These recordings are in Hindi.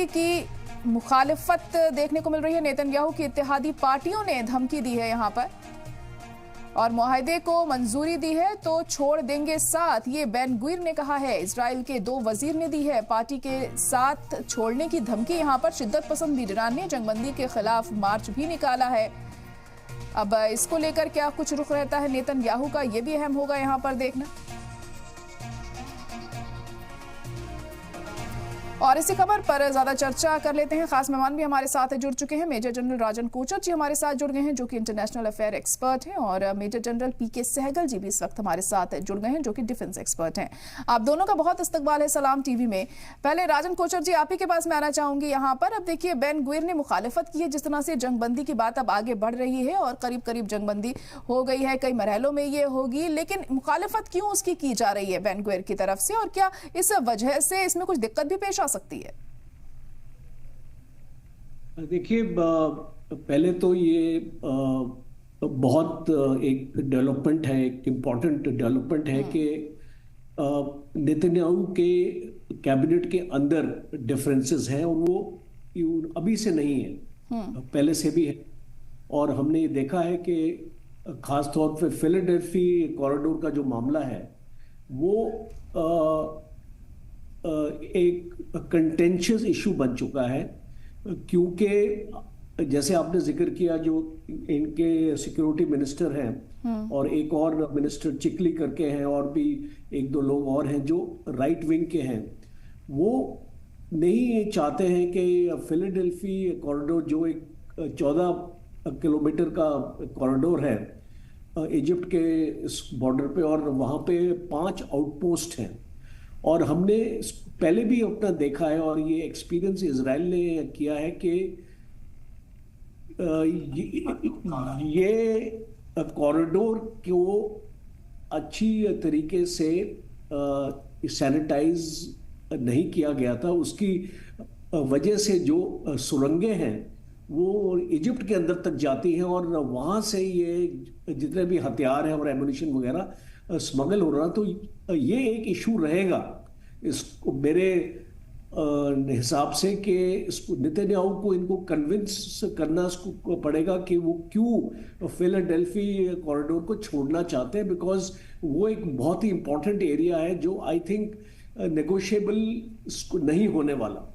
जंगबंदी की मुखालिफत देखने को मिल रही है। नेतन्याहू की इत्तेहादी पार्टियों ने धमकी दी है यहां पर और मुआहदे को मंजूरी दी है तो छोड़ देंगे साथ, ये बेन गुइर ने कहा है। इजराइल के 2 वजीर ने दी है पार्टी के साथ छोड़ने की धमकी। यहां पर शिद्दत पसंद लीडरान ने जंगबंदी के खिलाफ मार्च भी निकाला है। अब इसको लेकर क्या कुछ रुख रहता है नेतन्याहू का, यह भी अहम होगा यहां पर देखना। और इसी खबर पर ज्यादा चर्चा कर लेते हैं। खास मेहमान भी हमारे साथ जुड़ चुके हैं। मेजर जनरल राजन कोचर जी हमारे साथ जुड़ गए हैं, जो कि इंटरनेशनल अफेयर एक्सपर्ट हैं, और मेजर जनरल पीके सहगल जी भी इस वक्त हमारे साथ जुड़ गए हैं, जो कि डिफेंस एक्सपर्ट हैं। आप दोनों का बहुत इस्तकबाल है सलाम टीवी में। पहले राजन कोचर जी, आप ही के पास मैं आना चाहूंगी यहाँ पर। अब देखिए, बेन गुइर ने मुखालिफत की है जिस तरह से जंगबंदी की बात अब आगे बढ़ रही है और करीब करीब जंगबंदी हो गई है, कई मरहलों में ये होगी, लेकिन मुखालिफत क्यों उसकी की जा रही है बेन गुइर की तरफ से, और क्या इस वजह से इसमें कुछ दिक्कत भी पेश आ सकती है? देखिए, पहले तो ये बहुत एक डेवलपमेंट है, एक इम्पॉर्टेंट डेवलपमेंट है कि नेतन्याहू के कैबिनेट के अंदर डिफरेंसेस हैं और वो अभी से नहीं है, पहले से भी है। और हमने ये देखा है कि खास तौर पे फिलाडेल्फी कॉरिडोर का जो मामला है वो एक कंटेंशियस इशू बन चुका है, क्योंकि जैसे आपने जिक्र किया, जो इनके सिक्योरिटी मिनिस्टर हैं और एक और मिनिस्टर चिकली करके हैं और भी 1-2 लोग और हैं जो राइट विंग के हैं, वो नहीं चाहते हैं कि फिलाडेल्फी कॉरिडोर, जो एक 14 किलोमीटर का कॉरिडोर है इजिप्ट के इस बॉर्डर पे, और वहाँ पे 5 आउटपोस्ट हैं। और हमने पहले भी अपना देखा है और ये एक्सपीरियंस इजराइल ने किया है कि ये कॉरिडोर को अच्छी तरीके से सैनिटाइज नहीं किया गया था। उसकी वजह से जो सुरंगें हैं वो इजिप्ट के अंदर तक जाती हैं और वहाँ से ये जितने भी हथियार हैं और एमुनिशन वगैरह स्मगल हो रहा, तो ये एक इशू रहेगा इसको मेरे हिसाब से, कि इसको नेतन्याहू को इनको कन्विंस करना इसको पड़ेगा कि वो क्यों फिलाडेल्फी कॉरिडोर को छोड़ना चाहते हैं, बिकॉज वो एक बहुत ही इंपॉर्टेंट एरिया है जो आई थिंक नेगोशिएबल नहीं होने वाला।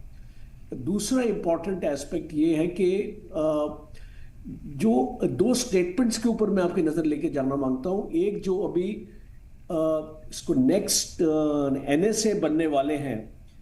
दूसरा इंपॉर्टेंट एस्पेक्ट ये है कि जो 2 स्टेटमेंट्स के ऊपर मैं आपकी नजर लेके जाना मांगता हूं। एक जो अभी इसको नेक्स्ट NSA बनने वाले हैं